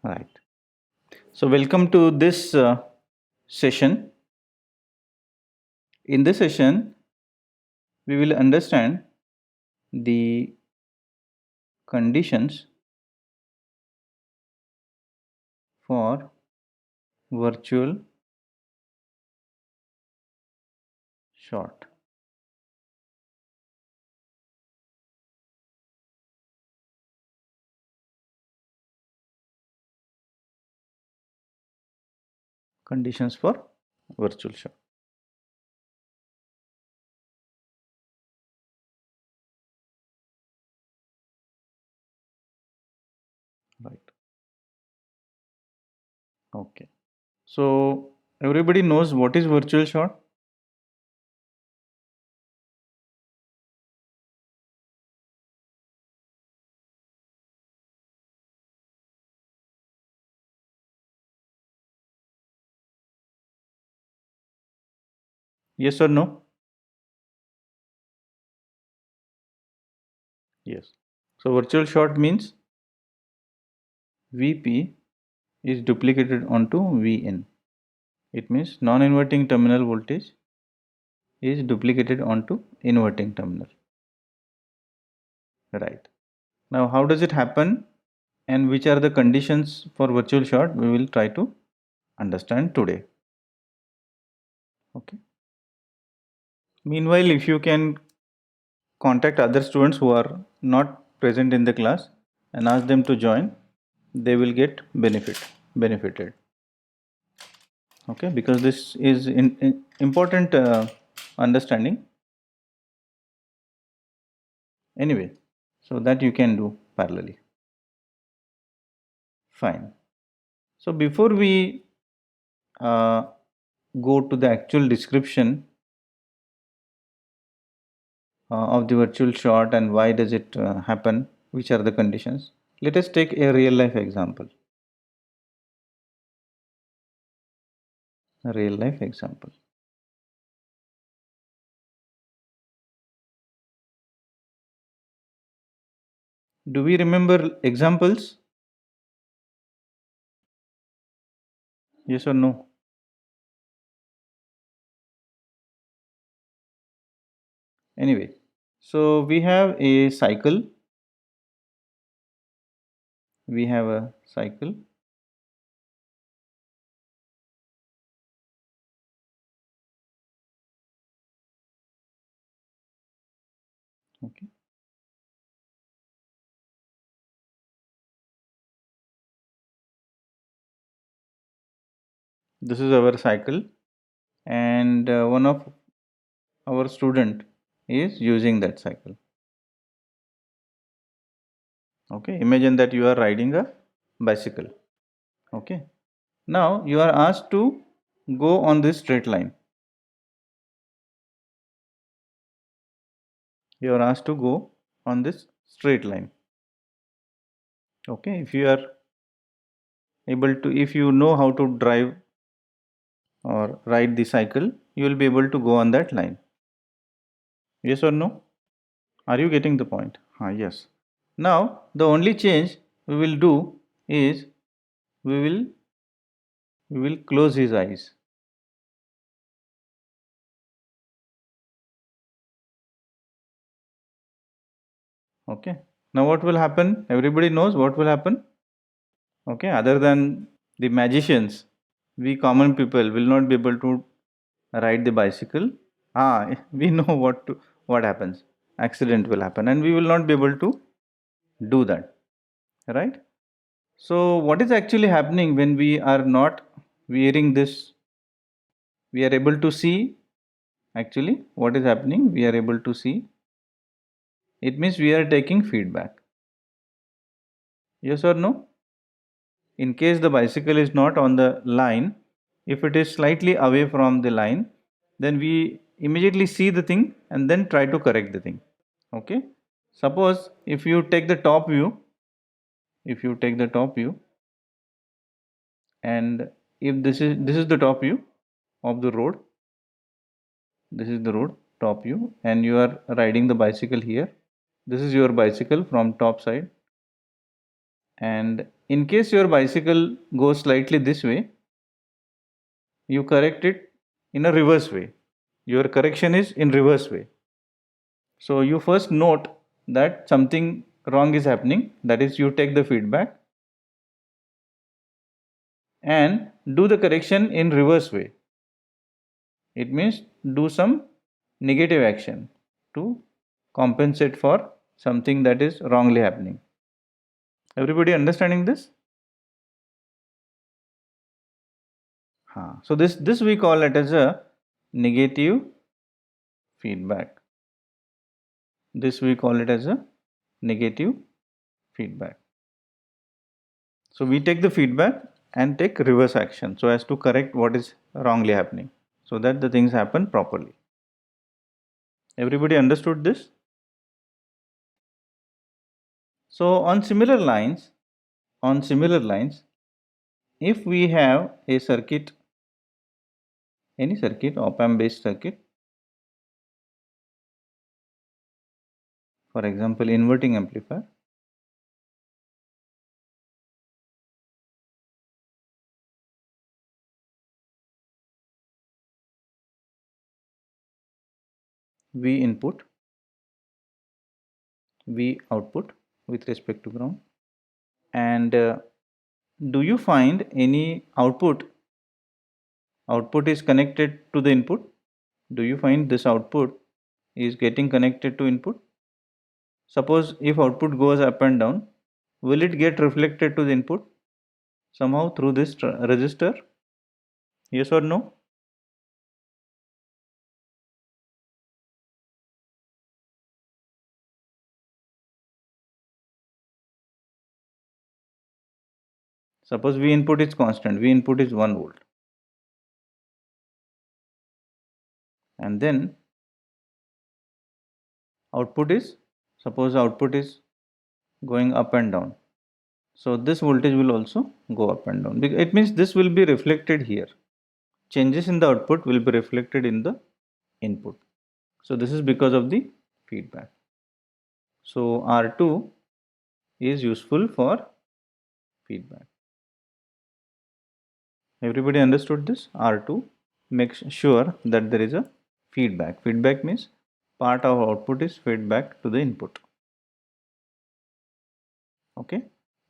Right. So, welcome to this session. In this session, we will understand the conditions for virtual short. Conditions for virtual short. Right. Okay. So, everybody knows what is virtual short? Yes or no? Yes. So, virtual short means Vp is duplicated onto Vn. It means non-inverting terminal voltage is duplicated onto inverting terminal. Right. Now, how does it happen and which are the conditions for virtual short? We will try to understand today. Okay. Meanwhile, if you can contact other students who are not present in the class and ask them to join, they will get benefited. Okay, because this is in important understanding. Anyway, so that you can do parallelly. Fine. So before we uh, go to the actual description of the virtual short and why does it happen, which are the conditions, let us take a real life example. A real life example. Do we remember examples? Yes or no? Anyway, so we have a cycle. We have a cycle. Okay. This is our cycle, and one of our student is using that cycle. Okay. Imagine that you are riding a bicycle. Okay. Now you are asked to go on this straight line. You are asked to go on this straight line. Okay. If you are able to, if you know how to drive or ride the cycle, you will be able to go on that line. Yes or no? Are you getting the point? Yes. Now the only change we will do is we will we will close his eyes. Okay. Now what will happen? Everybody knows what will happen. Okay. Other than the magicians, we common people will not be able to ride the bicycle. We know what happens. Accident will happen, and we will not be able to do that. Right. So what is actually happening when we are not wearing this? We are able to see actually what is happening. We are able to see. It means we are taking feedback. Yes or no? In case the bicycle is not on the line, if it is slightly away from the line, then we immediately see the thing and then try to correct the thing. Okay. Suppose if you take the top view, if you take the top view, and if this is the top view of the road, this is the road top view, and you are riding the bicycle here. This is your bicycle from top side, And in case your bicycle goes slightly this way, you correct it in a reverse way. Your correction is in reverse way. So you first note that something wrong is happening, that is you take the feedback and do the correction in reverse way. It means do some negative action to compensate for something that is wrongly happening. Everybody understanding this? So this we call it as a negative feedback. This we call it as a negative feedback. So we take the feedback and take reverse action so as to correct what is wrongly happening, so that the things happen properly. Everybody understood this? So on similar lines, if we have a circuit, any circuit, op-amp based circuit, for example inverting amplifier, V input, V output with respect to ground, and do you find any output is connected to the input? Do you find this output is getting connected to input? Suppose if output goes up and down, will it get reflected to the input somehow through this resistor? Yes or no? Suppose V input is constant, V input is 1 volt, and then output is, suppose output is going up and down. So this voltage will also go up and down. It means this will be reflected here. Changes in the output will be reflected in the input. So this is because of the feedback. So R2 is useful for feedback. Everybody understood this? R2 makes sure that there is a feedback. Feedback means part of output is fed back to the input. Okay.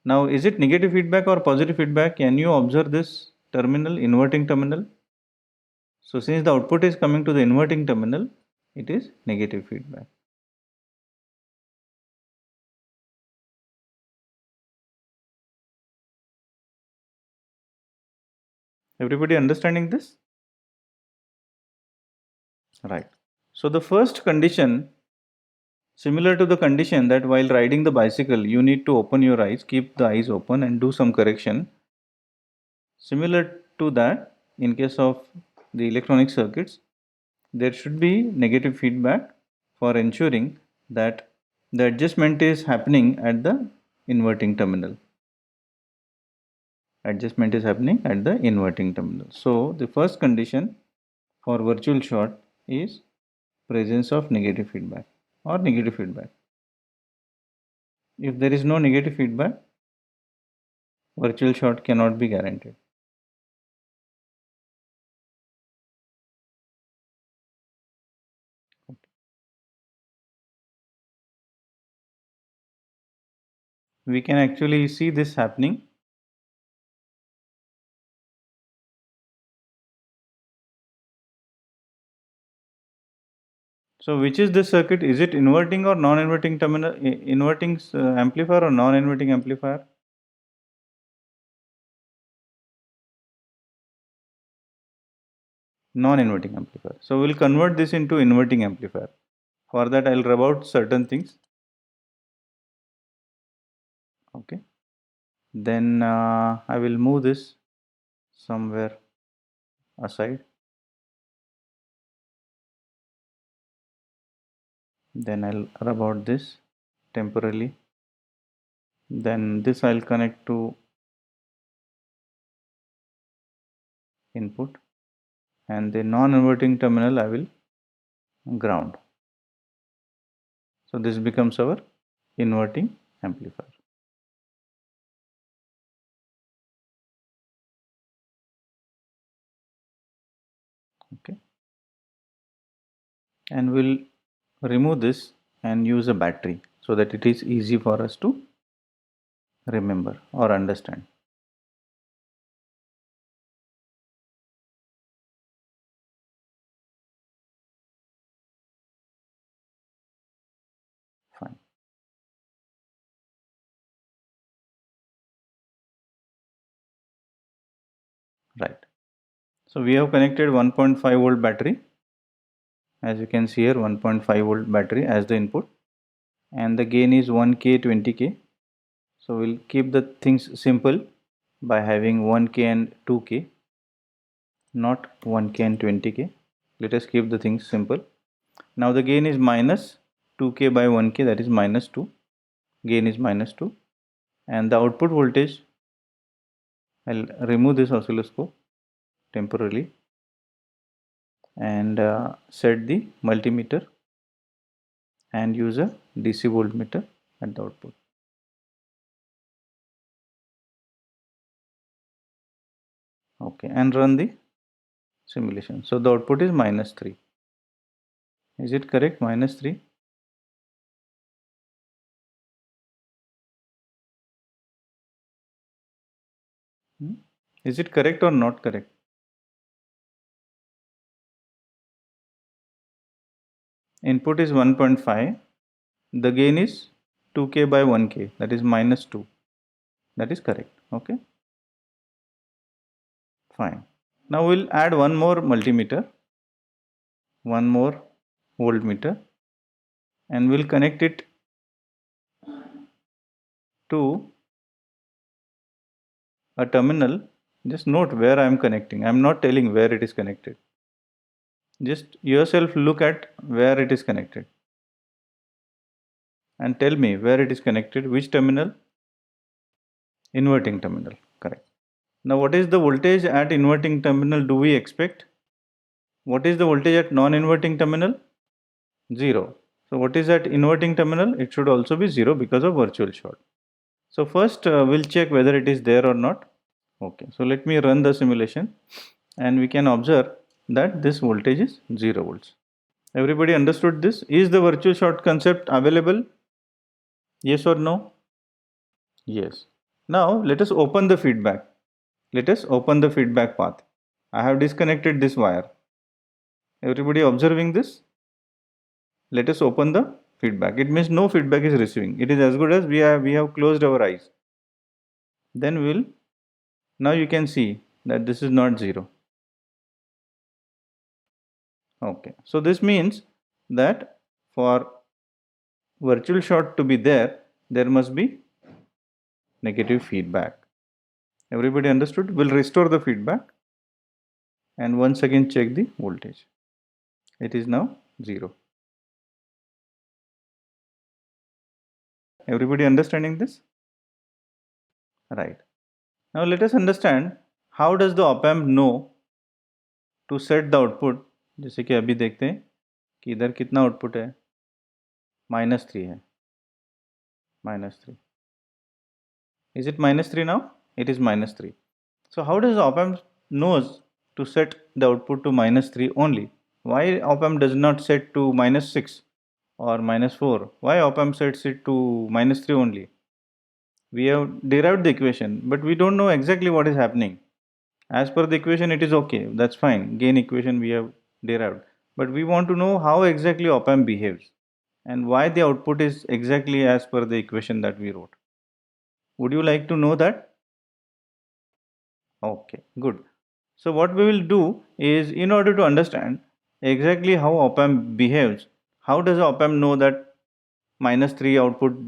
Now is it negative feedback or positive feedback? Can you observe this terminal, inverting terminal? So since the output is coming to the inverting terminal, it is negative feedback. Everybody understanding this? Right. So the first condition, similar to the condition that while riding the bicycle, you need to open your eyes, keep the eyes open and do some correction. Similar to that, in case of the electronic circuits, there should be negative feedback for ensuring that the adjustment is happening at the inverting terminal. Adjustment is happening at the inverting terminal. So the first condition for virtual short is presence of negative feedback or negative feedback. If there is no negative feedback, virtual short cannot be guaranteed. We can actually see this happening. So which is this circuit? Is it inverting or non-inverting terminal, inverting amplifier or non-inverting amplifier? Non-inverting amplifier. So we'll convert this into inverting amplifier. For that I'll rub out certain things. Okay. Then I will move this somewhere aside. Then I'll rub out this temporarily. Then this I'll connect to input, and the non-inverting terminal I will ground. So this becomes our inverting amplifier. Okay, and we'll remove this and use a battery so that it is easy for us to remember or understand. Fine. Right. So we have connected 1.5 volt battery. As you can see here, 1.5 volt battery as the input, and the gain is 1k 20k. So we'll keep the things simple by having 1k and 2k, not 1k and 20k. Let us keep the things simple. Now the gain is minus 2k by 1k, that is minus 2. Gain is minus 2, and the output voltage, I'll remove this oscilloscope temporarily and set the multimeter and use a DC voltmeter at the output. Okay, and run the simulation. So the output is minus 3. Is it correct? Minus 3. Is it correct or not correct? Input is 1.5. The gain is 2k by 1k, that is minus 2. That is correct. Okay, fine. Now we'll add one more multimeter, one more voltmeter, and we'll connect it to a terminal. Just note where I am connecting. I am not telling where it is connected. Just yourself look at where it is connected and tell me where it is connected, which terminal? Inverting terminal, correct. Now what is the voltage at inverting terminal do we expect? What is the voltage at non-inverting terminal? 0. So what is at inverting terminal? It should also be 0 because of virtual short. So first we'll check whether it is there or not. Okay, so let me run the simulation and we can observe that this voltage is 0 volts. Everybody understood this? Is the virtual short concept available? Yes or no? Yes. Now let us open the feedback. Let us open the feedback path. I have disconnected this wire. Everybody observing this? Let us open the feedback. It means no feedback is receiving. It is as good as we have closed our eyes. Then we'll, now you can see that this is not 0. Okay. So this means that for virtual short to be there, there must be negative feedback. Everybody understood? We'll restore the feedback and once again check the voltage. It is now 0. Everybody understanding this? Right. Now let us understand how does the op-amp know to set the output. जैसे कि अभी देखते हैं कि इधर कितना output है, -3 है, -3. Is it -3 now? It is -3. So how does the op-amp knows to set the output to -3 only? Why op-amp does not set to -6 or -4? Why op-amp sets it to -3 only? We have derived the equation, but we don't know exactly what is happening. As per the equation, it is okay, that's fine. Gain equation we have derived, but we want to know how exactly op-amp behaves and why the output is exactly as per the equation that we wrote. Would you like to know that? Okay, good. So what we will do is, in order to understand exactly how op-amp behaves, how does op-amp know that -3 output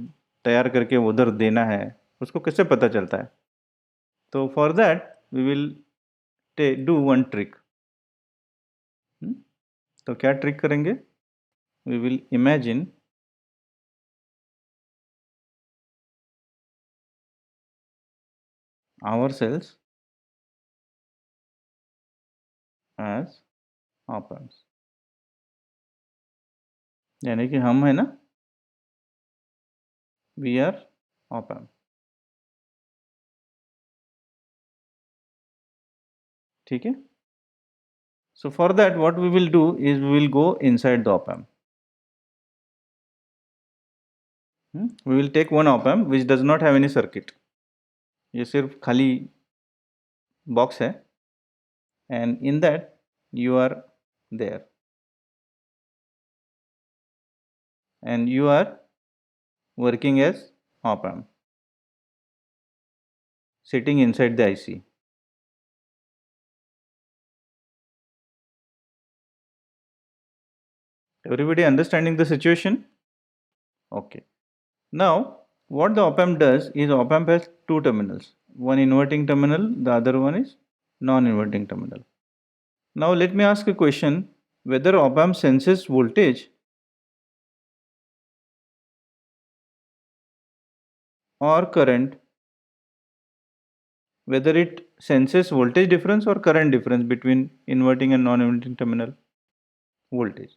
तैयार करके उधर देना है, उसको कैसे पता चलता है? तो for that we will do one trick. तो क्या ट्रिक करेंगे? We will imagine ourselves as op-amps. यानी कि हम है ना, वी आर op-amp. ठीक है. So for that, what we will do is we will go inside the op amp. We will take one op amp which does not have any circuit. ये सिर्फ खाली box है, and in that you are there, and you are working as op amp, sitting inside the IC. Everybody understanding the situation? Okay. Now, what the op amp does is op amp has two terminals, one inverting terminal, the other one is non-inverting terminal. Now, let me ask a question, whether op amp senses voltage or current, whether it senses voltage difference or current difference between inverting and non-inverting terminal voltage.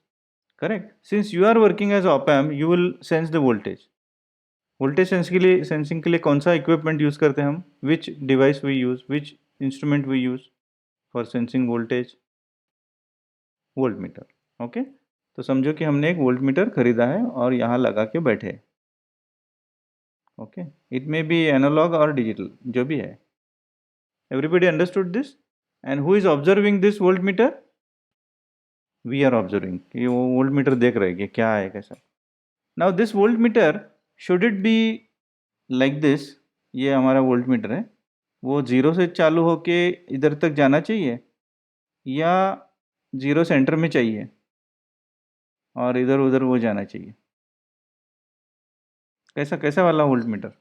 Correct? Since you are working as op amp, you will sense the voltage. Voltage sensing के लिए कौन सा equipment use करते हैं हम? Which device we use, which instrument we use for sensing voltage? Volt meter. Okay, तो समझो कि हमने एक वोल्ट मीटर खरीदा है और यहाँ लगा के बैठे. Okay, it may be analog और डिजिटल, जो भी है. Everybody understood this? And who is observing this volt meter? We are observing. कि वो वोल्ट मीटर देख रहे हैं कि क्या है कैसा. Now this volt metre, should it be like this? ये हमारा वोल्ट मीटर है, वो जीरो से चालू होके इधर तक जाना चाहिए या जीरो सेंटर में चाहिए और इधर उधर वो जाना चाहिए? कैसा कैसा वाला वोल्ट मीटर?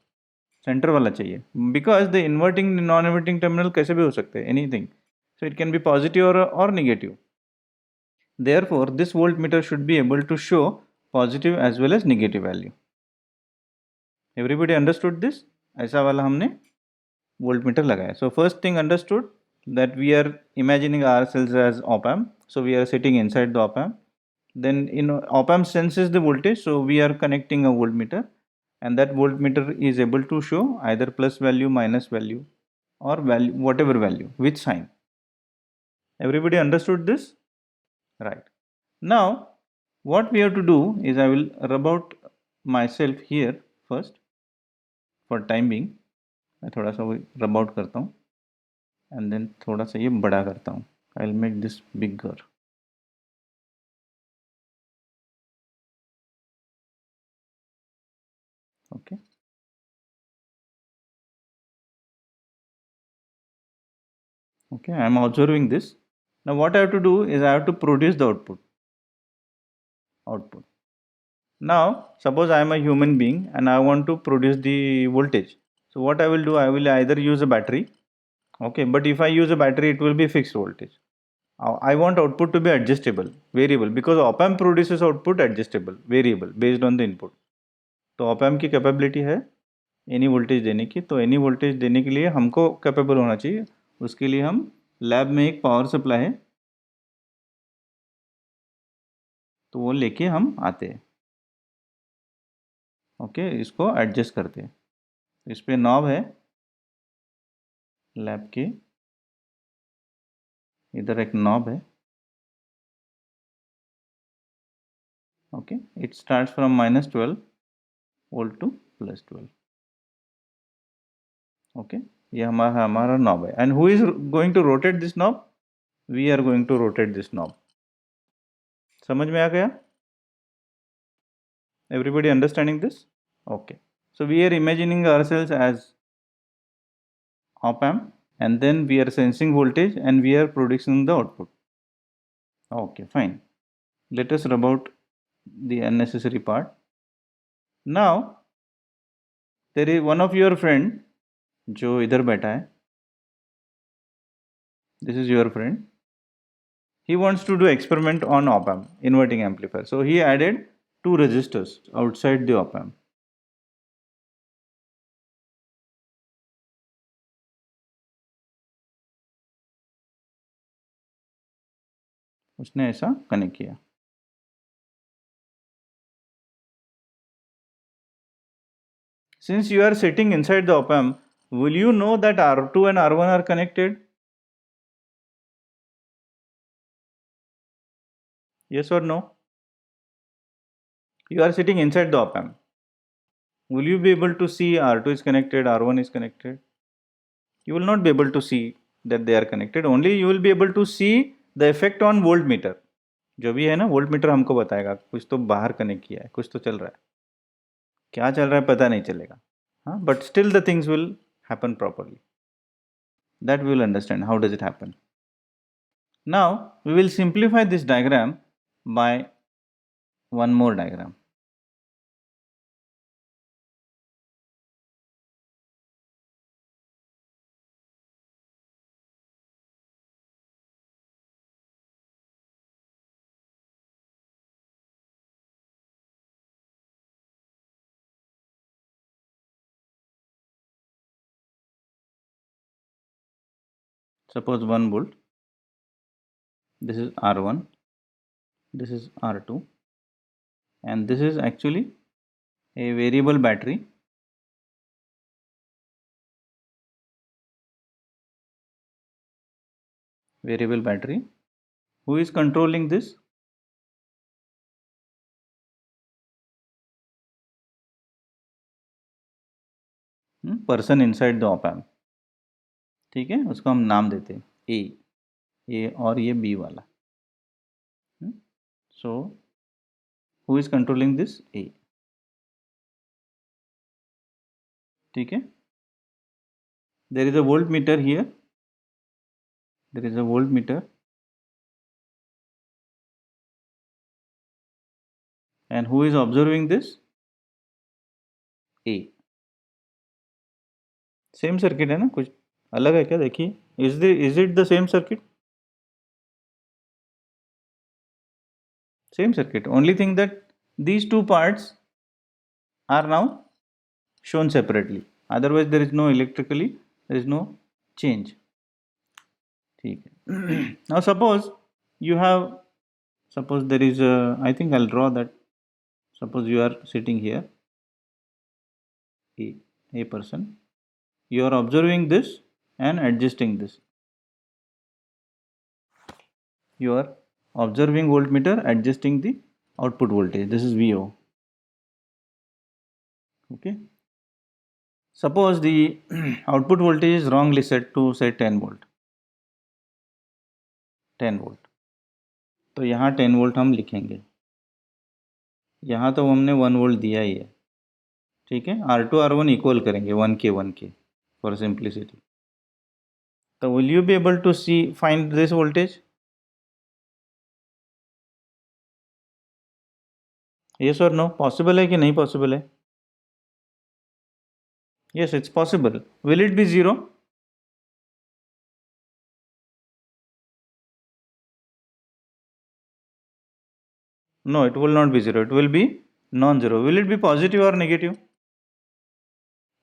सेंटर वाला चाहिए, because the inverting non inverting terminal कैसे भी हो सकते हैं, anything. So it can be positive और negative. Therefore, this voltmeter should be able to show positive as well as negative value. Everybody understood this? ऐसा वाला हमने voltmeter लगाया. So first thing understood, that we are imagining ourselves as op amp. So we are sitting inside the op amp. Then op amp senses the voltage, so we are connecting a voltmeter, and that voltmeter is able to show either plus value, minus value, or value, whatever value, with sign. Everybody understood this? Right. Now what we have to do is, I will rub out myself here first for time being. मैं थोड़ा सा rub out करता हूँ and then थोड़ा सा ये बड़ा करता हूँ. I will make this bigger. Okay. Okay, I am observing this. Now what I have to do is, I have to produce the output. Now suppose I am a human being and I want to produce the voltage. So what I will do, I will either use a battery. Okay, but if I use a battery, it will be fixed voltage. I want output to be adjustable, variable, because op amp produces output adjustable, variable, based on the input. तो op amp की capability है any voltage देने की. तो any voltage देने के लिए हमको कैपेबल होना चाहिए. उसके लिए हम लैब में एक पावर सप्लाई है, तो वो लेके हम आते हैं. ओके, इसको एडजस्ट करते हैं. इस पे नॉब है लैब के, इधर एक नॉब है. Okay, it starts from -12 volt to +12. Okay, ये हमारा नॉब है. And who is going to rotate this knob? We are going to rotate this knob. समझ में आ गया? Everybody understanding this? Okay, so we are imagining ourselves as op amp, and then we are sensing voltage and we are producing the output. Okay, fine. Let us rub out the unnecessary part. Now there is one of your friend जो इधर बैठा है. This is your friend. He wants to do experiment on op amp, inverting amplifier. So he added two resistors outside the op amp. उसने ऐसा connect किया. Since you are sitting inside the op amp, will you know that R2 and R1 are connected? Yes or no? You are sitting inside the op amp. Will you be able to see R2 is connected, R1 is connected? You will not be able to see that they are connected. Only you will be able to see the effect on voltmeter. जो भी है ना, voltmeter हमको बताएगा कुछ तो बाहर connect किया है, कुछ तो चल रहा है, क्या चल रहा है पता नहीं चलेगा. हाँ, but still the things will happen properly. That we will understand how does it happen. Now we will simplify this diagram by one more diagram. Suppose 1 volt, this is R1, this is R2, and this is actually a variable battery. Variable battery. Who is controlling this? Person inside the op amp. ठीक है, उसको हम नाम देते हैं ए और ये B वाला. So who is controlling this? A. ठीक है, there is a voltmeter here, there is a voltmeter, and who is observing this? A. Same circuit है ना, कुछ अलग है क्या? देखिए, is it the same circuit? Same circuit, only thing that these two parts are now shown separately, otherwise there is no electrically, there is no change. ठीक है. Now suppose you have, suppose there is a, I think I'll draw that. Suppose you are sitting here, a person, you are observing this and adjusting this. You are observing voltmeter, adjusting the output voltage. This is VO. Okay. Suppose the output voltage is wrongly set to say 10 volt. 10 volt. तो यहाँ 10 volt हम लिखेंगे, यहाँ तो हमने 1 volt दिया ही है. ठीक है, R2 R1 इक्वल करेंगे 1 के फॉर सिंप्लिसिटी. तो will you be able to see find this voltage? Yes और नो? पॉसिबल है कि नहीं पॉसिबल है? Yes, it's possible. Will it be zero? No, it will not be zero. It will be non-zero. Will it be positive or negative?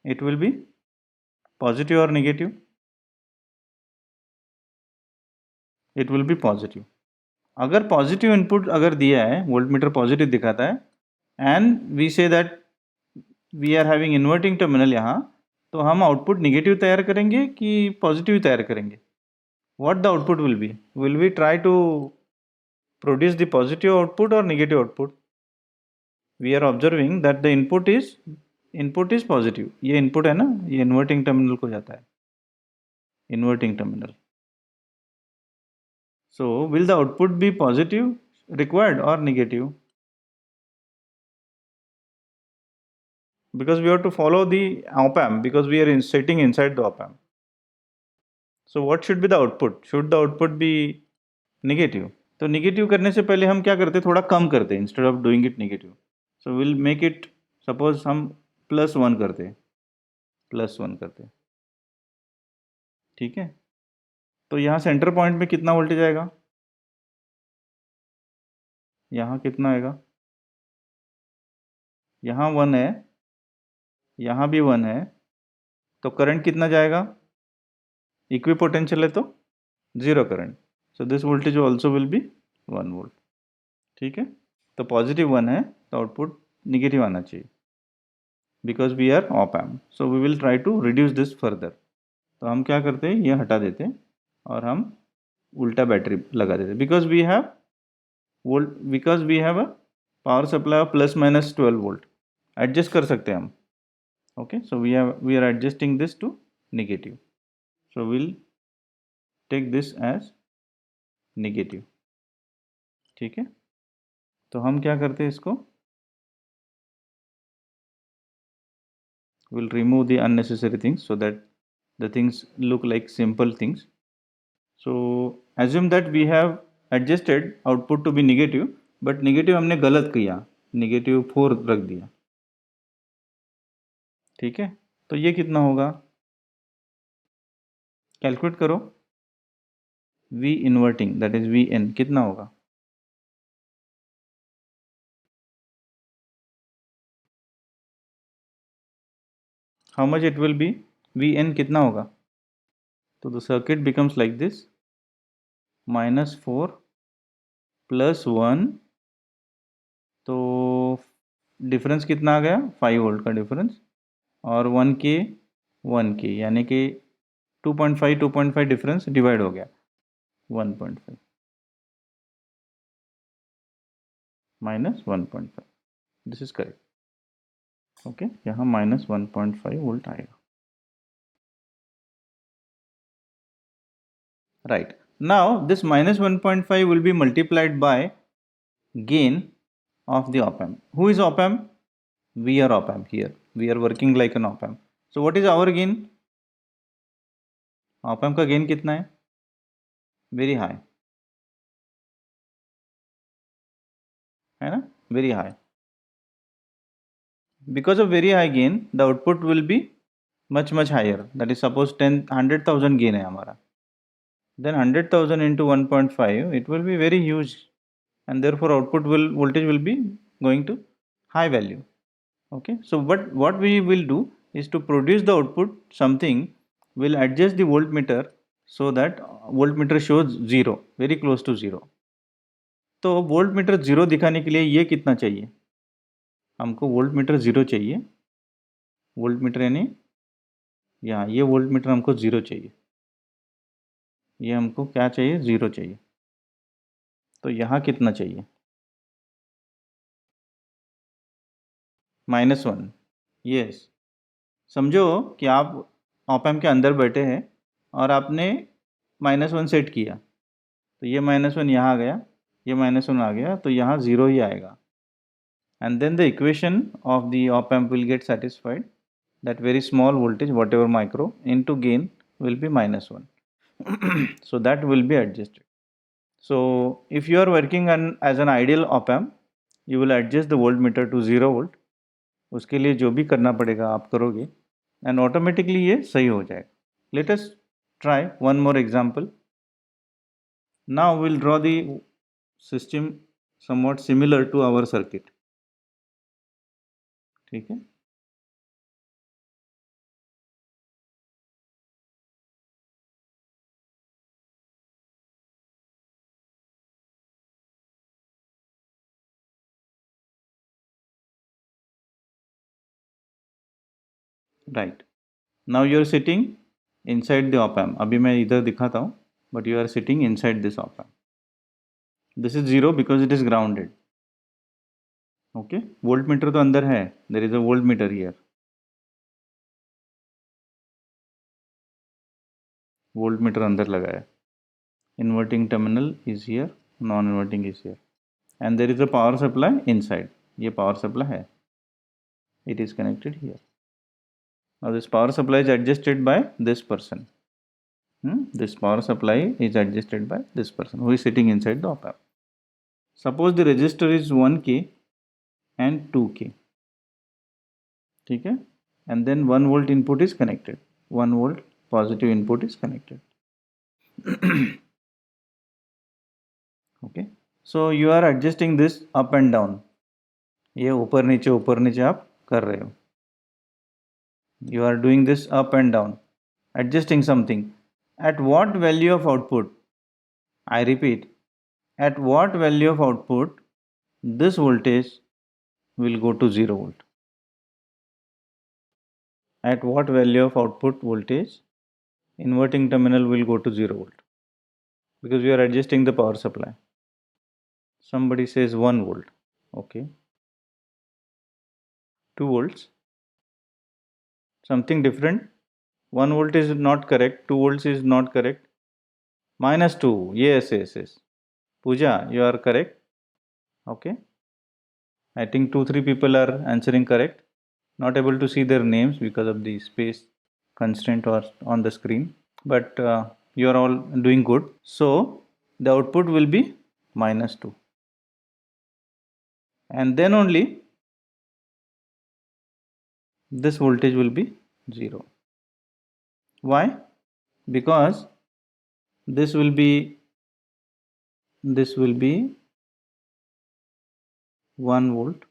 It will be positive or negative? It will be positive. अगर positive input अगर दिया है, voltmeter positive दिखाता है, and we say that we are having inverting terminal यहाँ, तो हम output negative तैयार करेंगे कि पॉजिटिव तैयार करेंगे? What the output will be? Will we try to produce the positive output और negative output? We are observing that the input is positive. ये इनपुट है ना, ये इन्वर्टिंग टर्मिनल को जाता है, inverting terminal. So will the output be positive required or negative? Because we have to follow the op amp, because we are sitting inside the op amp. So what should be the output? Should the output be negative? तो negative करने से पहले हम क्या करते हैं, थोड़ा कम करते हैं, instead of doing it negative. So will make it, suppose हम +1 करते हैं, +1 करते हैं. ठीक है, तो यहाँ सेंटर पॉइंट में कितना वोल्टेज आएगा? यहाँ कितना आएगा? यहाँ 1 है, यहाँ भी 1 है, तो करंट कितना जाएगा? इक्वी पोटेंशियल है तो 0 current. So this voltage also will be 1 volt. ठीक है, तो पॉजिटिव 1 है तो आउटपुट नेगेटिव आना चाहिए, because we are op amp. So we will try to reduce this further. तो हम क्या करते हैं, ये हटा देते हैं और हम उल्टा बैटरी लगा देते हैं, because we have volt, because we have a power supply of plus minus 12 volt, adjust कर सकते हैं हम. Okay, so we are adjusting this to negative, so will take this as negative. ठीक है, तो हम क्या करते हैं इसको, we'll remove the unnecessary things so that the things look like simple things. So assume that we have adjusted output to be negative, but negative हमने गलत किया, negative 4 रख दिया. ठीक है, तो ये कितना होगा, कैलकुलेट करो. V inverting, that is Vn, कितना होगा. How much it will be, Vn कितना होगा. तो the circuit becomes like this, -4 + 1, तो डिफरेंस कितना आ गया, 5 वोल्ट का डिफरेंस, और 1 के यानी कि 2.5 डिफरेंस डिवाइड हो गया 1.5 minus 1.5. This is correct. Okay, यहाँ -1.5 वोल्ट आएगा. Right, now this -1.5 will be multiplied by gain of the op amp. Who is op amp? We are op amp here. We are working like an op amp. So what is our gain? Op amp का gain कितना है? Very high. है ना? Very high. Because of very high gain, the output will be much higher. That is, suppose 100,000 gain है हमारा. Then 100,000 into 1.5, it will be very huge, and therefore voltage will be going to high value. Okay, so what we will do is to produce the output something, will adjust the voltmeter so that voltmeter shows 0, very close to 0. तो voltmeter 0 दिखाने के लिए ये कितना चाहिए, हमको voltmeter 0 चाहिए. voltmeter यानी यहाँ ये voltmeter हमको 0 चाहिए, ये हमको क्या चाहिए, 0 चाहिए. तो यहाँ कितना चाहिए, -1. यस, समझो कि आप ऑप एम्प के अंदर बैठे हैं और आपने -1 सेट किया, तो ये -1 यहाँ आ गया, ये -1 आ गया, तो यहाँ 0 ही आएगा. And then the equation of the op amp will get satisfied, that very small voltage whatever micro into gain will be -1. So that will be adjusted. So if you are working as an ideal op amp, you will adjust the voltmeter to 0 volt. उसके लिए जो भी करना पड़ेगा आप करोगे, and automatically ये सही हो जाएगा. Let us try one more example. Now we'll draw the system somewhat similar to our circuit. ठीक है, right. Now you are sitting inside the op amp. अभी मैं इधर दिखाता हूँ, but you are sitting inside this op amp. This is 0 because it is grounded. Okay, voltmeter तो अंदर है, there is a voltmeter here. voltmeter अंदर लगा है. Inverting terminal is here, non-inverting is here, and there is a power supply inside. ये power supply है, it is connected here. Now this power supply is adjusted by this person. This power supply is adjusted by this person who is sitting inside the op amp. Suppose the resistor is 1K and 2K. ठीक है, and then 1 volt input is connected, 1 volt positive input is connected. Okay, so you are adjusting this up and down. ये ऊपर नीचे आप कर रहे हो. You are doing this up and down, adjusting something. At what value of output, I repeat, at what value of output this voltage will go to 0 volt. At what value of output voltage inverting terminal will go to 0 volt, because we are adjusting the power supply. somebody says 1 volt, okay, 2 volts, something different. 1 volt is not correct, 2 volts is not correct. -2, yes, yes, yes. Pooja, you are correct. Okay, I think 2-3 people are answering correct. Not able to see their names because of the space constraint or on the screen, but you are all doing good. So the output will be -2, and then only this voltage will be 0. Why? Because this will be 1 volt,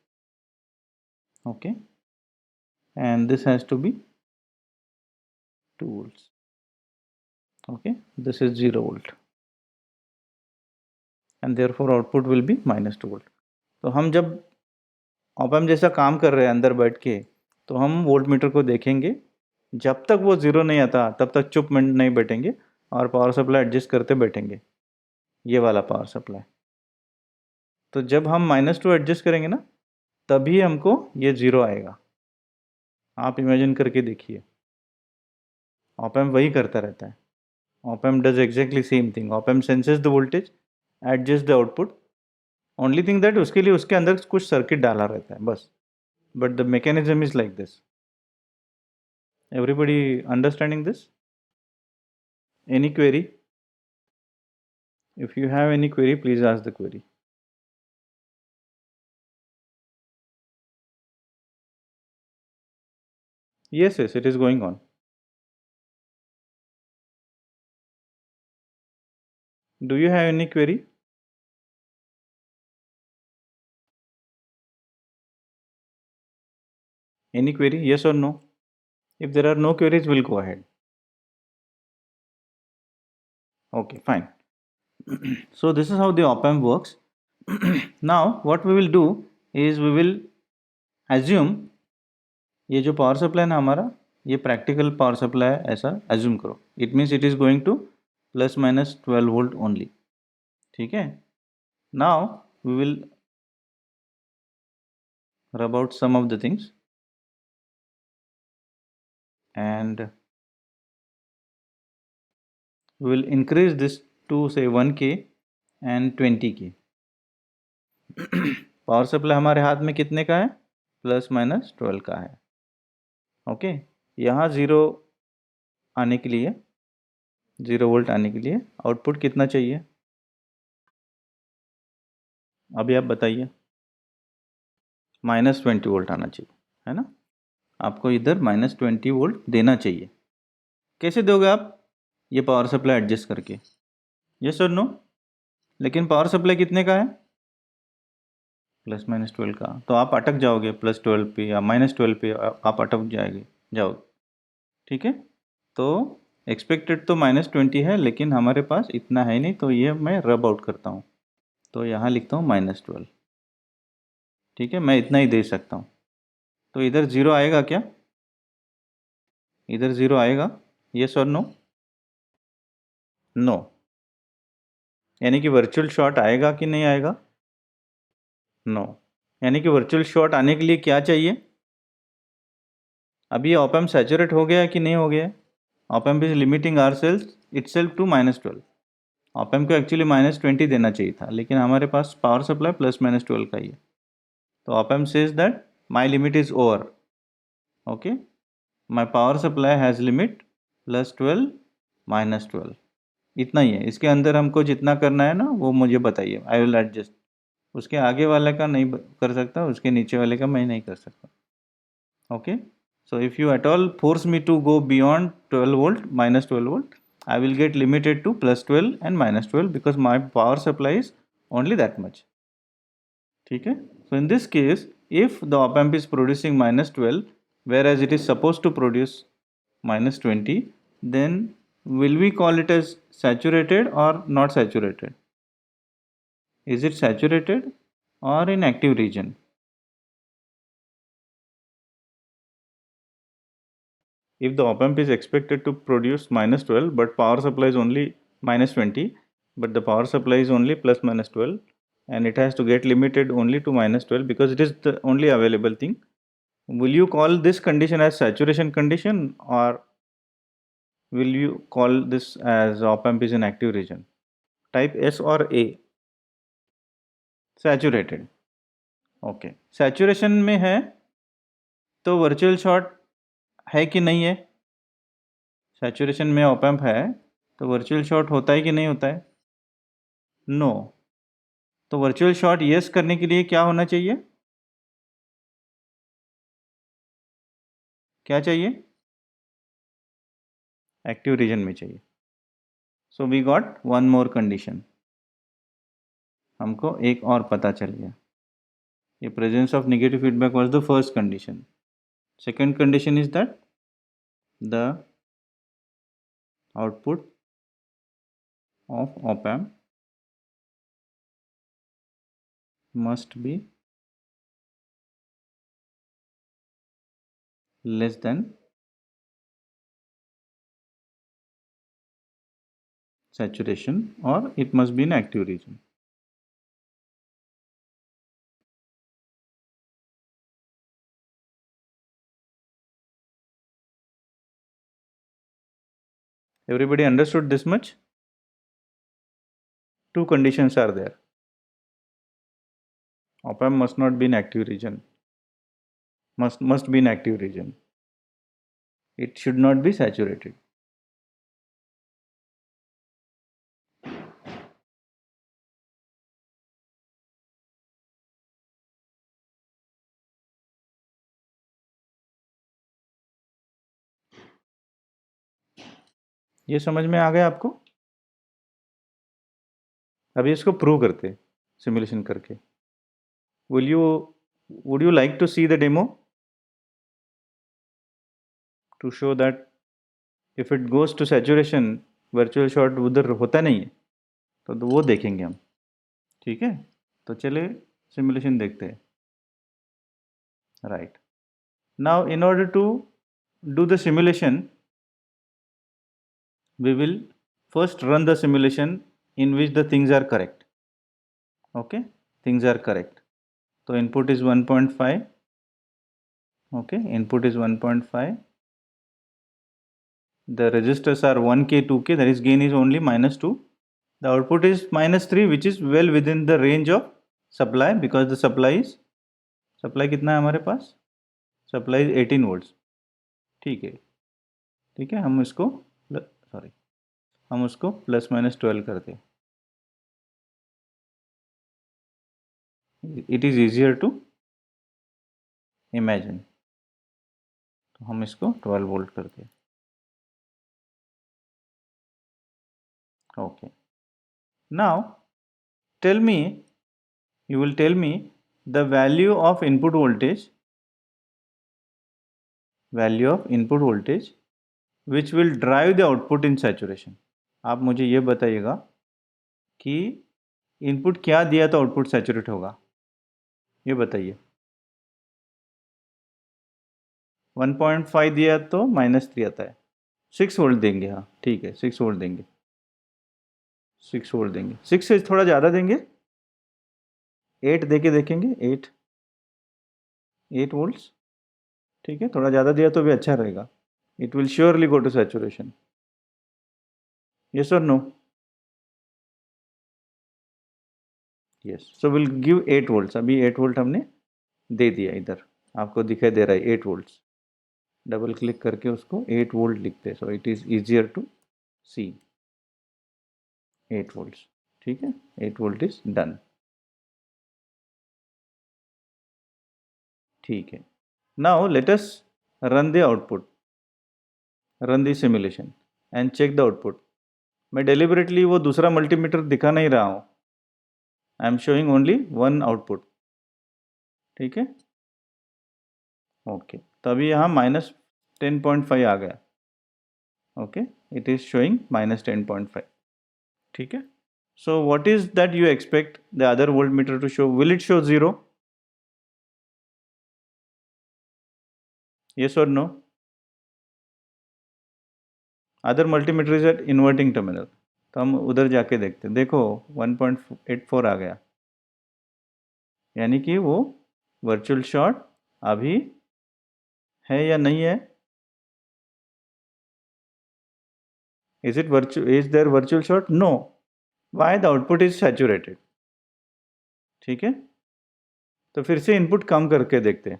okay, and this has to be 2 volts, okay, this is 0 volt, and therefore output will be -2 volt. तो हम जब op amp जैसा काम कर रहे हैं अंदर बैठ के, तो हम वोल्ट मीटर को देखेंगे, जब तक वो 0 नहीं आता तब तक चुप मिनट नहीं बैठेंगे और पावर सप्लाई एडजस्ट करते बैठेंगे, ये वाला पावर सप्लाई। तो जब हम -2 एडजस्ट करेंगे ना, तभी हमको ये 0 आएगा। आप इमेजिन करके देखिए, ऑप एम्प वही करता रहता है। Op amp does exactly same thing. Op amp senses the voltage, adjust the output, only thing that उसके लिए उसके अंदर कुछ सर्किट डाला रहता है बस, but the mechanism is like this. Everybody understanding this? Any query? If you have any query, please ask the query. Yes, yes, it is going on. Do you have any query? Any query? Yes or no? If there are no queries, we'll go ahead. Okay, fine. So this is how the op amp works. Now what we will do is we will assume ये जो power supply ना हमारा, ये practical power supply है ऐसा assume करो. It means it is going to ±12 volt only. ठीक है. Now we will rub out some of the things and we will increase this to say 1K and 20K. Power supply हमारे हाथ में कितने का है? ±12 का है। ओके, यहाँ 0 आने के लिए, 0 वोल्ट आने के लिए आउटपुट कितना चाहिए? अभी आप बताइए। -20 वोल्ट आना चाहिए, है ना? आपको इधर -20 वोल्ट देना चाहिए। कैसे दोगे आप? ये पावर सप्लाई एडजस्ट करके। यस और नो? लेकिन पावर सप्लाई कितने का है? ±12 का। तो आप अटक जाओगे +12 पे या -12 पे, आप अटक जाओगे। ठीक है, तो एक्सपेक्टेड तो -20 है, लेकिन हमारे पास इतना है नहीं, तो ये मैं रब आउट करता हूँ। तो यहाँ लिखता हूँ -12। ठीक है, मैं इतना ही दे सकता हूँ। तो इधर 0 आएगा क्या? इधर 0 आएगा? यस और नो? नो। यानी कि वर्चुअल शॉर्ट आएगा कि नहीं आएगा? नो। यानी कि वर्चुअल शॉर्ट आने के लिए क्या चाहिए? अभी ऑप एम्प सैचुरेट हो गया है कि नहीं हो गया? Op amp is limiting ourself itself to -12। Op amp को एक्चुअली -20 देना चाहिए था, लेकिन हमारे पास पावर सप्लाई +-12 का ही है। तो op amp says that my limit is over, okay, my power supply has limit +12 -12, इतना ही है। इसके अंदर हमको जितना करना है ना, वो मुझे बताइए, आई विल एडजस्ट। उसके आगे वाले का नहीं कर सकता, उसके नीचे वाले का मैं नहीं कर सकता। Okay, so if you at all force me to go beyond 12 volt, -12 volt, I will get limited to +12 and -12 because my power supply is only that much. ठीक है, so in this case, if the op amp is producing -12 whereas it is supposed to produce -20, then will we call it as saturated or not saturated? Is it saturated or in active region? If the op amp is expected to produce -12 but power supply is only -20, but the power supply is only +-12, and it has to get limited only to -12 because it is the only available thing. Will you call this condition as saturation condition, or will you call this as op amp is in active region? Type S or A? Saturated. Okay, saturation में है तो virtual short है कि नहीं है? Saturation में op amp है तो वर्चुअल शॉर्ट होता है कि नहीं होता है? नो। तो वर्चुअल शॉर्ट यस करने के लिए क्या होना चाहिए? क्या चाहिए? एक्टिव रीजन में चाहिए. So we got one more condition. हमको एक और पता चल गया. ये presence of negative feedback was the first condition. Second condition is that the output of op amp must be less than saturation, or it must be in active region. Everybody understood this much? Two conditions are there. Op amp must not be in active region. Must be in active region. It should not be saturated. ये समझ में आ गया आपको? अभी इसको prove करते simulation करके. Would you like to see the demo to show that if it goes to saturation virtual short उधर होता नहीं है, तो वो देखेंगे हम. ठीक है, तो चलिए सिमुलेशन देखते हैं. Right. Now in order to do the simulation, we will first run the simulation in which the things are correct. Okay, things are correct. So input is 1.5. Okay, input is 1.5. The resistors are 1k, 2k, that is gain is only -2. The output is -3, which is well within the range of supply because the supply कितना है हमारे पास? Supply is 18 volts. ठीक है, ठीक है, हम इसको +12 करते हैं. It is easier to imagine. तो हम इसको 12 वोल्ट करते हैं. Okay. Now tell me, you will tell me the value of input voltage which will drive the output in saturation. आप मुझे ये बताइएगा कि इनपुट क्या दिया तो आउटपुट सैचुरेट होगा, ये बताइए. 1.5 दिया तो -3 आता है. 6 वोल्ट देंगे. हाँ ठीक है, 6 वोल्ट देंगे. 6 वोल्ट देंगे. 6 से थोड़ा ज़्यादा देंगे. 8 दे के देखेंगे. 8 वोल्ट्स. ठीक है, थोड़ा ज़्यादा दिया तो भी अच्छा रहेगा. It will surely go to saturation. Yes और no? Yes. So will give 8 volts. अभी 8 वोल्ट हमने दे दिया. इधर आपको दिखाई दे रहा है 8 वोल्ट्स. डबल क्लिक करके उसको 8 वोल्ट लिखते हैं. So it is easier to see. 8 volts. ठीक है, 8 वोल्ट इज डन. ठीक है. Now let us run the output, run the simulation and check the output. मैं डेलिबरेटली वो दूसरा मल्टीमीटर दिखा नहीं रहा हूँ. I am showing only one output. ठीक है, ओके. तो अभी यहाँ -10.5 आ गया. Okay, it is showing -10.5. ठीक है. So what is that you expect the other volt meter to show? Will it show 0? yes or no? Other multimeter is at inverting terminal. तो हम उधर जाके देखते हैं. देखो 1.84 आ गया. यानी कि वो वर्चुअल शॉर्ट अभी है या नहीं है? Is there virtual short? No. Why? The output is saturated. ठीक है, तो फिर से इनपुट कम करके देखते हैं,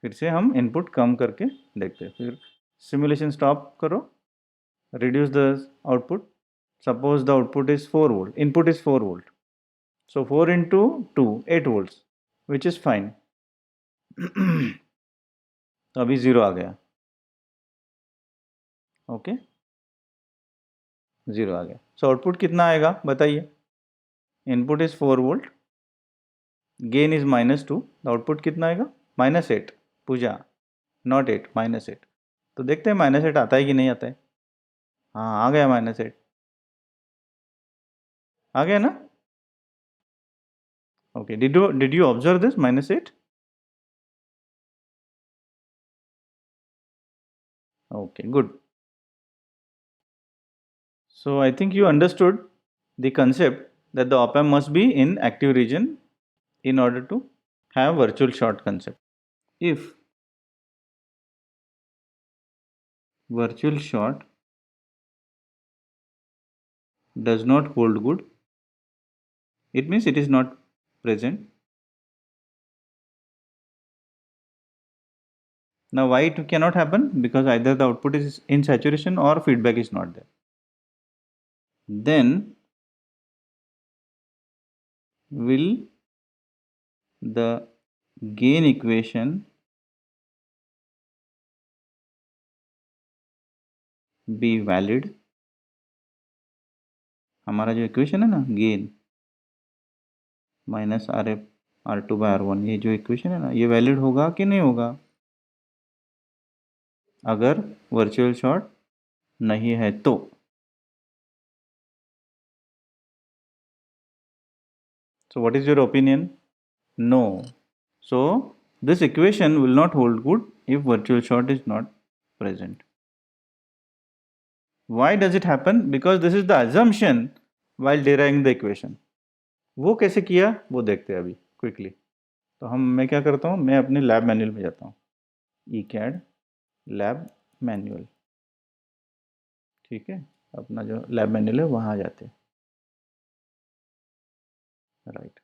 फिर से हम इनपुट कम करके देखते हैं, फिर सिमुलेशन स्टॉप करो, reduce the output. Suppose the output is 4 volt, input is 4 volt. So 4 into 2, 8 volts, which is fine. तो अभी 0 आ गया, ओके, 0 आ गया. सो आउटपुट कितना आएगा बताइए? Input is 4 volt, gain is -2, output कितना आएगा? -8. पूजा, नॉट 8, -8. तो देखते हैं -8 आता है कि नहीं आता है. हाँ, आ गया -8, आ गया ना? Okay, did you observe this -8? Okay, good. So I think you understood the concept that the op amp must be in active region in order to have virtual short concept. If virtual short does not hold good, it means it is not present. Now why it cannot happen? Because either the output is in saturation or feedback is not there. Then will the gain equation be valid? हमारा जो equation है ना, gain minus R2/R1, ये जो equation है ना, ये valid होगा कि नहीं होगा अगर वर्चुअल शॉर्ट नहीं है तो? So what is your opinion? No. So this equation will not hold good if virtual short is not present. Why does it happen? Because this is the assumption while deriving the equation. वो कैसे किया वो देखते हैं अभी quickly. तो मैं क्या करता हूँ, मैं अपने लैब मैनुअल में जाता हूँ, ECAD लैब मैनुअल. ठीक है, अपना जो लैब मैनुअल है वहाँ जाते हैं. Right.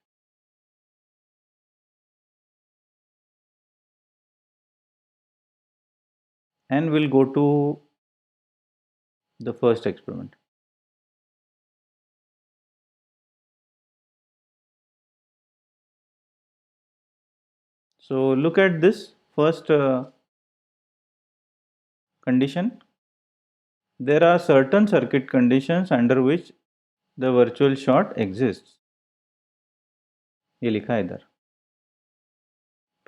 And we'll go to the first experiment. So look at this first condition. There are certain circuit conditions under which the virtual short exists. ये लिखा है इधर.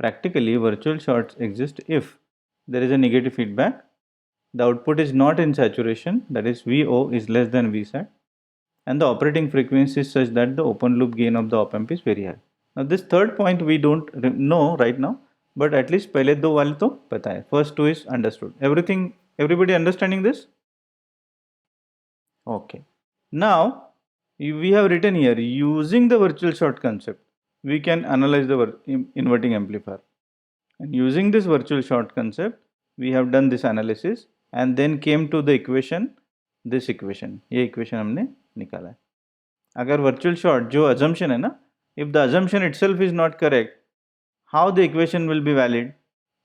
Practically, virtual shorts exist if there is a negative feedback, the output is not in saturation, that is VO is less than Vsat, and the operating frequency is such that the open loop gain of the op amp is very high. Now this third point we don't know right now, but at least पहले दो वाले तो पता है. First two is understood. Everybody understanding this? Okay. Now we have written here, using the virtual short concept, we can analyze the inverting amplifier. And using this virtual short concept, we have done this analysis and then came to the equation, this equation. ये equation हमने निकाला है. अगर virtual short जो assumption है ना, if the assumption itself is not correct, how the equation will be valid?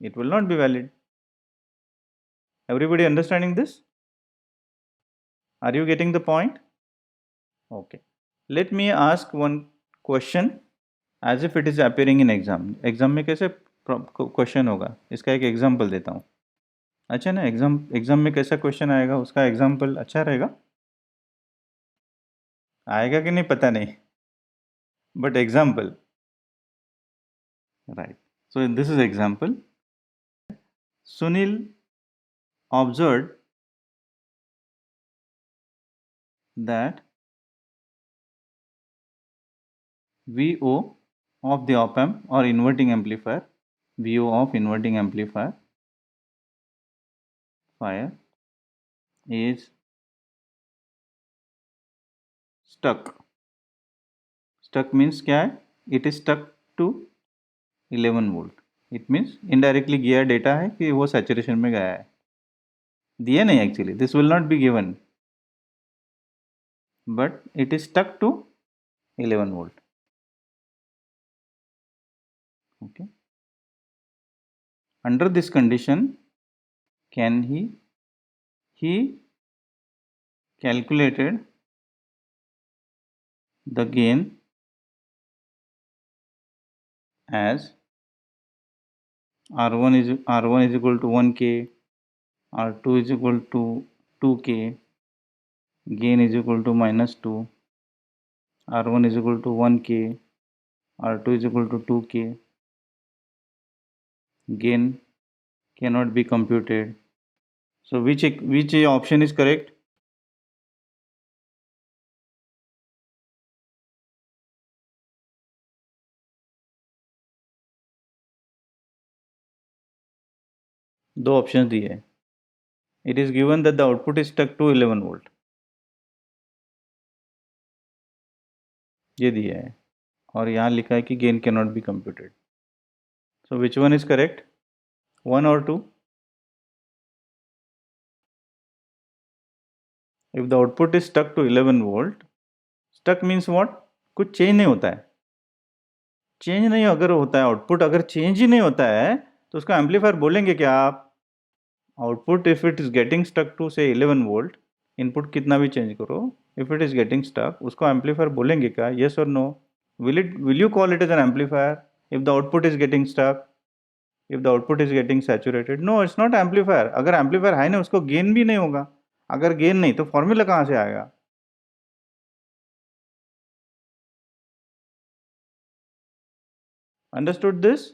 It will not be valid. Everybody understanding this? Are you getting the point? Okay. Let me ask one question as if it is appearing in exam. Exam में कैसे question होगा, इसका एक example देता हूँ. अच्छा ना, exam में कैसा क्वेश्चन आएगा उसका एग्जाम्पल अच्छा रहेगा. आएगा कि नहीं पता नहीं, but example. Right. So this is example. Sunil observed that VO of the op amp or inverting amplifier, VO of inverting amplifier is stuck. Stuck means क्या है? It is stuck to 11 volt. It means indirectly गया डेटा है कि वो saturation में गया है, दिया नहीं actually. This will not be given, but it is stuck to 11 volt. Okay. Under this condition, can he calculated the gain as R1 is equal to 1k, R2 is equal to 2k, gain is equal to -2, R1 is equal to 1k, R2 is equal to 2k, gain cannot be computed. So which option is correct? दो option दिए है. It is given that the output is stuck to 11 volt. ये दिया है और यहाँ लिखा है कि gain cannot be computed. So which one is correct? 1 or 2? If the output is stuck to 11 volt, stuck means what? कुछ change नहीं होता है. Change नहीं अगर होता है, output अगर change ही नहीं होता है तो उसका amplifier बोलेंगे क्या आप? Output if it is getting stuck to say 11 volt, input कितना भी change करो, if it is getting stuck, उसको amplifier बोलेंगे क्या? Yes or no? Will you call it as an amplifier if the output is getting stuck? If the output is getting saturated? No, it's not amplifier. अगर amplifier है ना, उसको gain भी नहीं होगा. अगर gain नहीं तो formula कहाँ से आएगा? Understood this?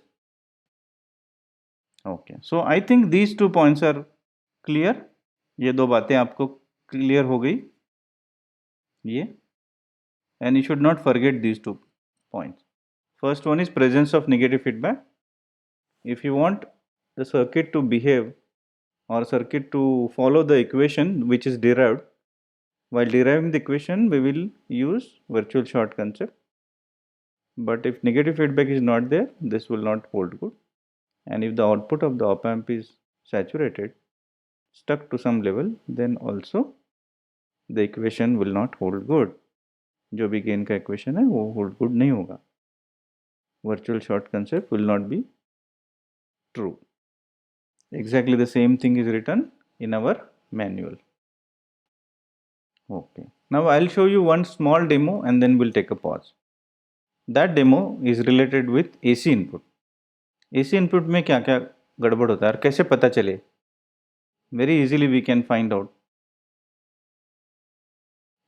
Okay. So I think these 2 points are clear. ये दो बातें आपको clear हो गई. ये. And you should not forget these 2 points. First one is presence of negative feedback. If you want the circuit to behave or circuit to follow the equation which is derived, while deriving the equation we will use virtual short concept. But if negative feedback is not there, this will not hold good. And if the output of the op amp is saturated, stuck to some level, then also the equation will not hold good. जो भी gain का equation है वो hold good नहीं होगा. Virtual short concept will not be true. Exactly the same thing is written in our manual. Okay. Now I'll show you one small demo and then we'll take a pause. That demo is related with AC input. AC input में क्या क्या गड़बड़ होता है और कैसे पता चले? Very easily we can find out.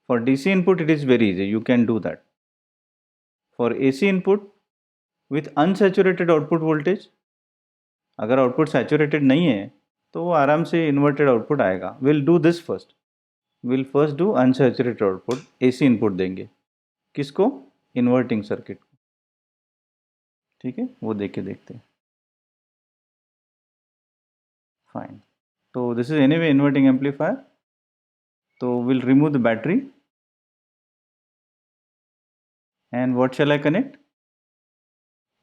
For DC input it is very easy, you can do that. For AC input with unsaturated output voltage, अगर आउटपुट सैचुरेटेड नहीं है तो वो आराम से इन्वर्टेड आउटपुट आएगा. Will do this first. Will first do unsaturated output, AC input देंगे. किसको? इन्वर्टिंग सर्किट को. ठीक है, वो देख के देखते हैं. फाइन. तो this is anyway inverting amplifier. तो will remove the battery and what shall I connect?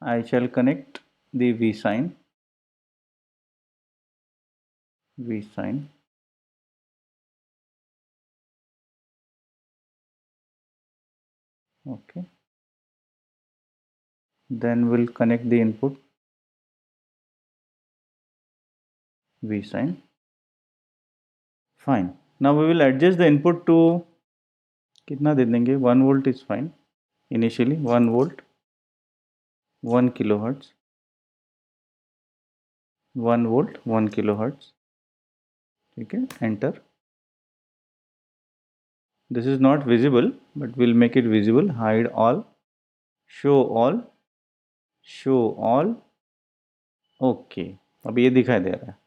I shall connect the V sign. Okay. Then we'll connect the input V sign. Fine. Now we will adjust the input to कितना दे देंगे? 1 volt is fine. Initially 1 volt, 1 kilohertz, 1 volt, 1 kilohertz. ठीक है, enter. This is not visible, but we'll make it visible. Hide all, show all, show all. Okay. अब ये दिखाई दे रहा है.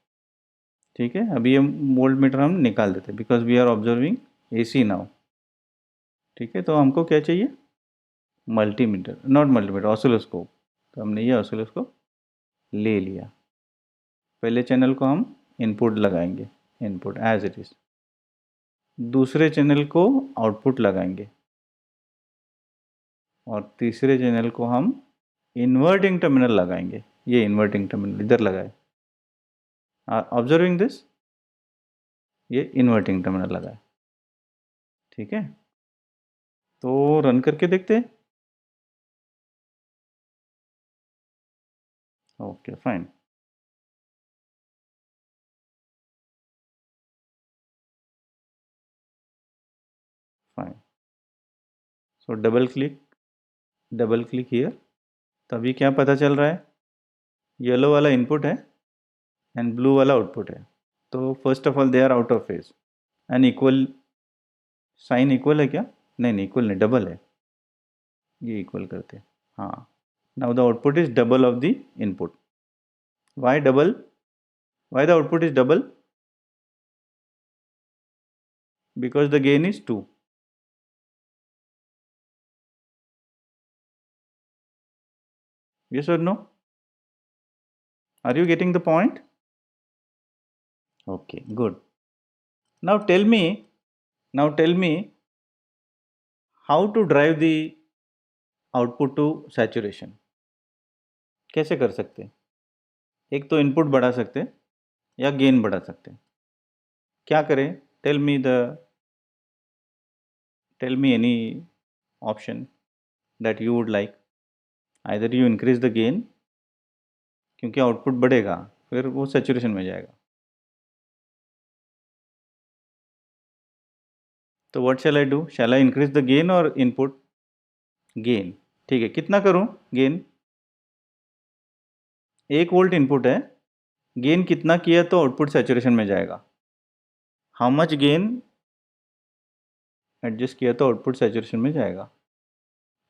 ठीक है, अभी ये वोल्ट मीटर हम निकाल देते हैं because we are observing AC now. ठीक है, तो हमको क्या चाहिए? Multimeter, not multimeter, oscilloscope. तो हमने ये ऑसिलोस्कोप ले लिया. पहले चैनल को हम इनपुट लगाएंगे, इनपुट एज इट इज़. दूसरे चैनल को आउटपुट लगाएंगे और तीसरे चैनल को हम इन्वर्टिंग टर्मिनल लगाएंगे, ये इन्वर्टिंग टर्मिनल इधर लगाए, ऑब्जर्विंग दिस, ये इन्वर्टिंग टर्मिनल लगाए, ठीक है। तो रन करके देखते हैं। Okay fine, fine. So double click here. तभी क्या पता चल रहा है, येलो वाला इनपुट है एंड ब्लू वाला आउटपुट है। तो first of all they are out of phase and equal, sine equal है क्या? नहीं नहीं, इक्वल नहीं, डबल है, ये इक्वल करते हैं। हाँ, now the output is double of the input. Why double? Why the output is double? Because the gain is 2. Yes or no? Are you getting the point? Okay, good. Now tell me how to drive the output to saturation. कैसे कर सकते हैं? एक तो input बढ़ा सकते हैं या गेन बढ़ा सकते हैं। क्या करें? Tell me any option that you would like. Either you increase the gain, क्योंकि आउटपुट बढ़ेगा, फिर वो सैचुरेशन में जाएगा। तो what shall I do? Shall I increase the gain और इनपुट? गेन, ठीक है। कितना करूं गेन? 1 वोल्ट इनपुट है, गेन कितना किया तो आउटपुट सैचुरेशन में जाएगा? हाउ मच गेन एडजस्ट किया तो आउटपुट सैचुरेशन में जाएगा?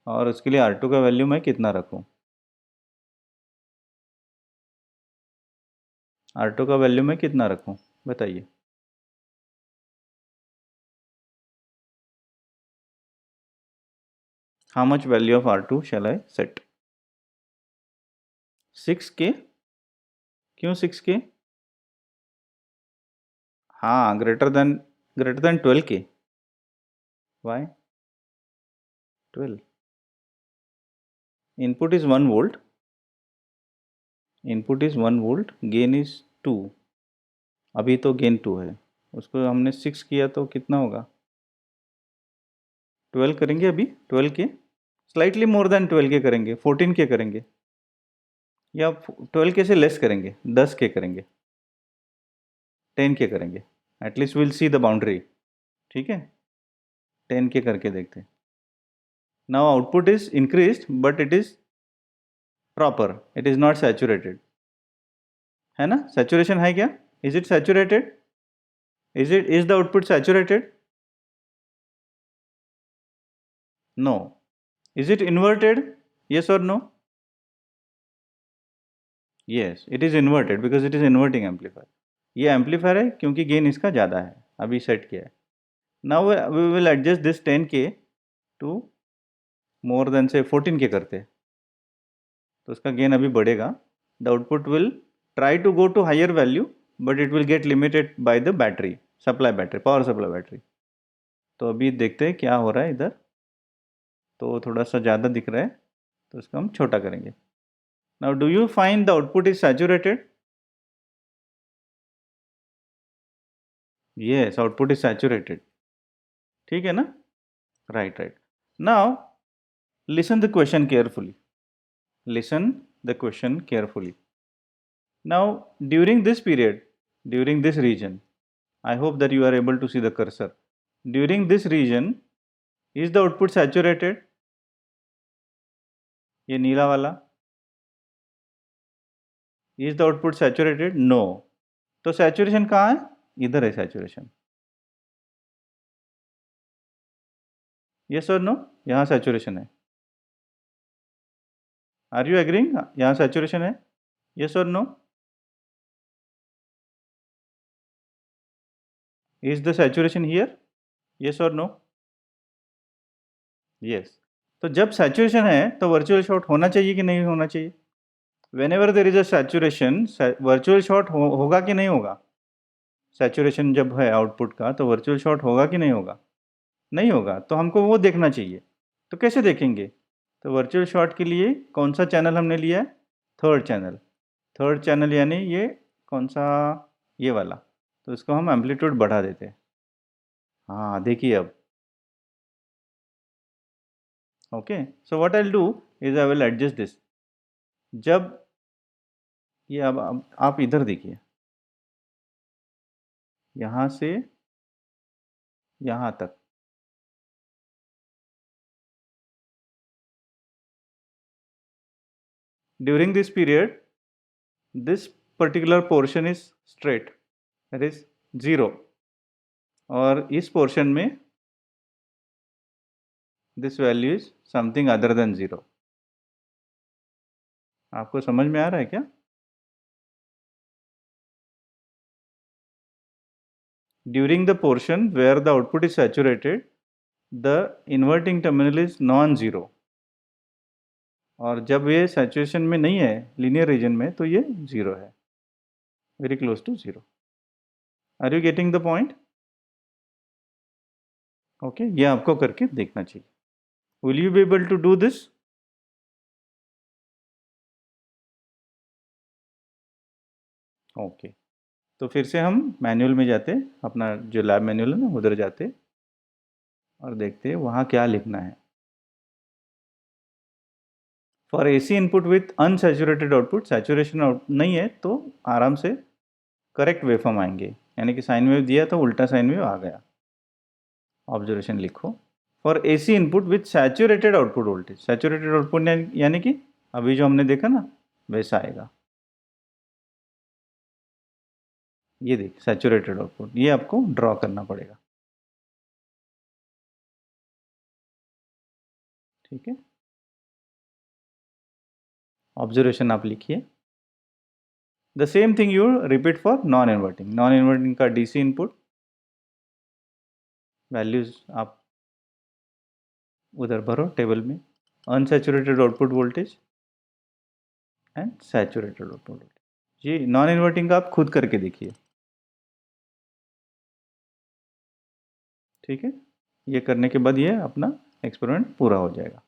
और उसके लिए R2 का वैल्यू मैं कितना रखूं? R2 का वैल्यू मैं कितना रखूं, बताइए। How much value of R2 shall I set? 6K? क्यों 6K? हाँ, greater than 12K। Why 12? Input is 1 volt, gain is 2। अभी तो गेन 2 है, उसको हमने 6 किया तो कितना होगा? 12 करेंगे अभी, 12K, slightly more than 12K करेंगे, 14K करेंगे, या 12K से लेस करेंगे, 10K करेंगे, 10K करेंगे। At least will see the boundary, ठीक है। 10K करके देखते हैं। Now output is increased but it is proper, it is not saturated, है ना? सैचुरेशन है क्या? Is it saturated? Is the output saturated? No. Is it inverted? yes or no? yes, it is inverted because it is inverting amplifier. ये amplifier है क्योंकि gain इसका ज़्यादा है, अभी सेट किया है। Now we will adjust this 10K to more than से 14K करते हैं, तो उसका गेन अभी बढ़ेगा। The output will try to go to higher value but it will get limited by the battery, supply battery, power supply battery. तो अभी देखते हैं क्या हो रहा है इधर। तो थोड़ा सा ज़्यादा दिख रहा है, तो इसको हम छोटा करेंगे। Now do you find the output is saturated? yes, output is saturated, ठीक है ना? Right right. Now listen the question carefully. Listen the question carefully. Now during this period, during this region, I hope that you are able to see the cursor. During this region, is the output saturated? ये नीला वाला, is the output saturated? No. तो saturation कहाँ है? इधर है saturation. Yes or no? यहाँ saturation है। Are you agreeing? यहाँ saturation है? Yes or no? Is the saturation here? Yes or no? Yes. तो जब saturation है तो virtual short होना चाहिए कि नहीं होना चाहिए? Whenever there is a saturation, virtual short होगा कि नहीं होगा? saturation जब है आउटपुट का तो virtual short होगा कि नहीं होगा? नहीं होगा, तो हमको वो देखना चाहिए। तो कैसे देखेंगे? तो वर्चुअल शॉर्ट के लिए कौन सा चैनल हमने लिया है? थर्ड चैनल यानी ये कौन सा? ये वाला। तो इसको हम एम्पलीट्यूड बढ़ा देते हैं। हाँ देखिए अब। Okay, so what I will do is I will adjust this. जब ये अब आप इधर देखिए, यहाँ से यहाँ तक। During this period this particular portion is straight, that is 0, और इस portion में this value is something other than 0. आपको समझ में आ रहा है क्या? During the portion where the output is saturated, the inverting terminal is non-zero. और जब ये saturation में नहीं है, linear region में, तो ये 0 है, very close to 0. Are you getting the point? Okay, ये आपको करके देखना चाहिए. Will you be able to do this? Okay. तो फिर से हम मैनुअल में जाते, अपना जो लैब मैनुअल है ना उधर जाते और देखते वहाँ क्या लिखना है। For AC input with unsaturated output, saturation नहीं है तो आराम से करेक्ट वेवफॉर्म आएंगे, यानी कि साइन वेव दिया तो उल्टा साइन वेव आ गया। ऑब्जर्वेशन लिखो। For AC input with saturated output voltage, saturated output यानी कि अभी जो हमने देखा ना वैसा आएगा। ये देख सैचुरेटेड आउटपुट, ये आपको ड्रॉ करना पड़ेगा। ठीक है, ऑब्जर्वेशन आप लिखिए। The same thing you repeat for non inverting. Non inverting का DC इनपुट वैल्यूज आप उधर भरो टेबल में। Unsaturated output voltage and saturated output voltage. ये नॉन इन्वर्टिंग का आप खुद करके देखिए। ठीक है, ये करने के बाद ये अपना एक्सपेरिमेंट पूरा हो जाएगा।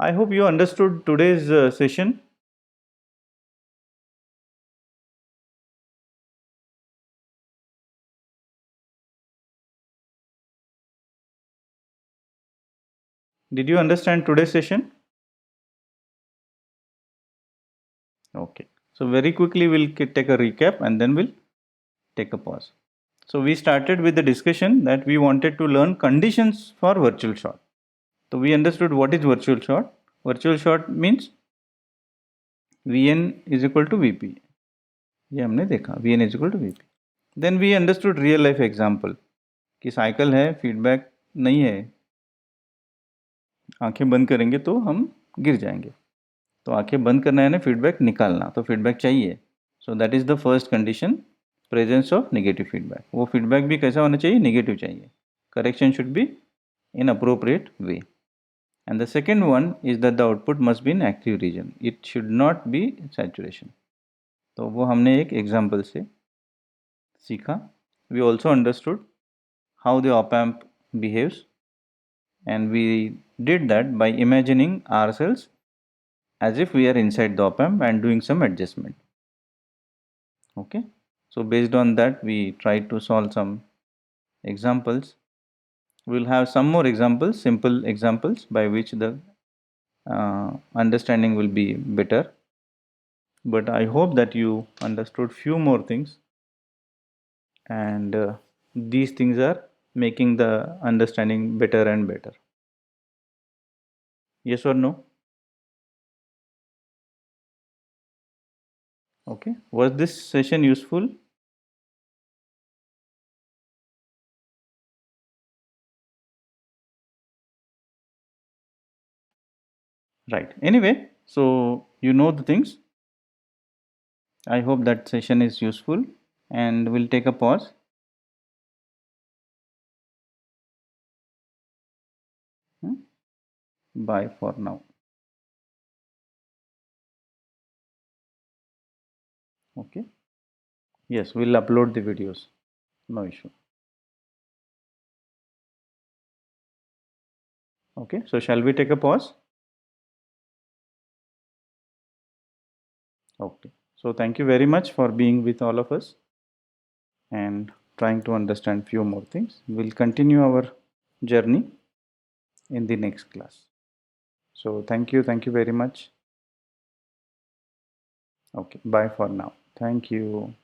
I hope you understood today's session. Did you understand today's session? Okay, so very quickly we'll take a recap and then we'll take a pause. So we started with the discussion that we wanted to learn conditions for virtual short. So we understood what is virtual short. Virtual short means Vn is equal to Vp, ये हमने देखा, Vn is equal to Vp. Then we understood real life example कि cycle है, feedback नहीं है, आंखें बंद करेंगे तो हम गिर जाएंगे, तो आंखें बंद करना है ना फीडबैक निकालना, तो फीडबैक चाहिए। So that is the first condition, presence of negative feedback. वो फीडबैक भी कैसा होना चाहिए? नेगेटिव चाहिए। Correction should be in appropriate way. And the second one is that the output must be in active region, it should not be saturation. तो वो हमने एक एग्जाम्पल से सीखा। We also understood how the op amp behaves, and we did that by imagining ourselves as if we are inside the op amp and doing some adjustment. Okay, so based on that we tried to solve some examples. We'll have some more examples, simple examples by which the understanding will be better, but I hope that you understood few more things, and these things are making the understanding better and better. Yes or no? Okay, was this session useful? Right, anyway, so you know the things. I hope that session is useful, and we'll take a pause. Bye for now. Okay, yes, we'll upload the videos, no issue. Okay, so shall we take a pause? Okay, so thank you very much for being with all of us and trying to understand few more things. We'll continue our journey in the next class. So thank you very much. Okay, bye for now. Thank you.